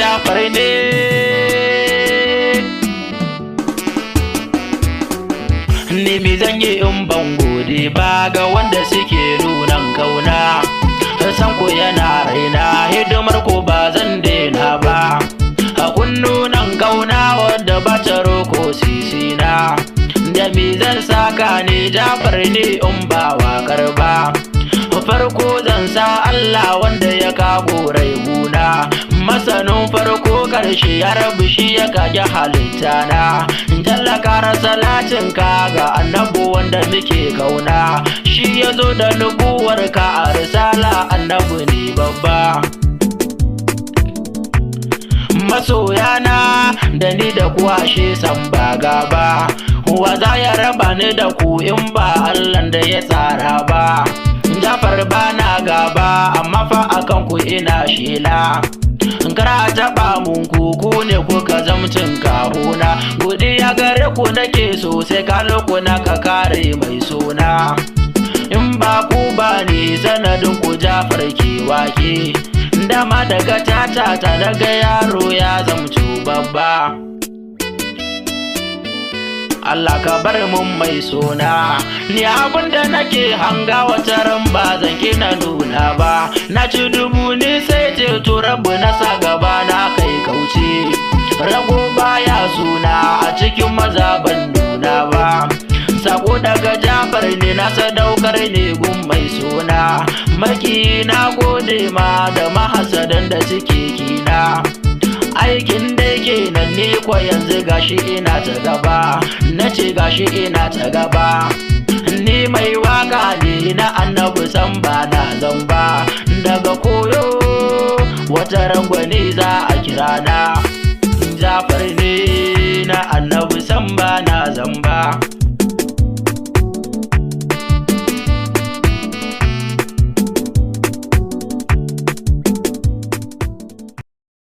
Jafar ne. Ni mi zan yi in ban gode ba ga wanda suke nunan kauna, san ku yana raina, hidimar ku ba zan daina ba. A kun nunan kauna wadda ba ta roko sisina, da mi zan saka ne Jafar ne in ba waƙar ba. Farko zan sa Allah wanda ya kago raihuna, masanin farko karshe ya rabu shi ya kage halitta na. Tallaka salatin ka ga annabu wanda muke kauna, shi ya zo da nubuwar ka a risala, annabu ne babba. Masoyana da ni da ku ashe san ba gaba, wa za ya raba ni da ku in ba Allah da ya tsara ba. Jafar bana gaba amma fa akan ku ina shela, kar a taɓa mun ku ne kuka zamcin kahuna. Godiya gare ku nake so sai ku na ka kare mai suna, in ba ku ba ni sanadin ku Jafar ke wake. Dama daga tata daga yaro ya zamto babba. Allah ka bar mun mai suna, ni abinda nake hanga wata ran ba zan kina nuna ba. Na ci dubu ni sai ceto rabu na sa gaba na kai kauce, rago baya suna a cikin maza ban nuna ba. Sako daga Jafar ne na sadaukar ne gun mai suna, maki na gode ma da mahasadan da suke kina. Aikin da kenan ne kwa yanzu gashi ina ta gaba, na ce gashi ina ta gaba. Ni mai waka ne na annabi san ba na zamba, daga koyo wata rangwani za a kira na Jafar ne.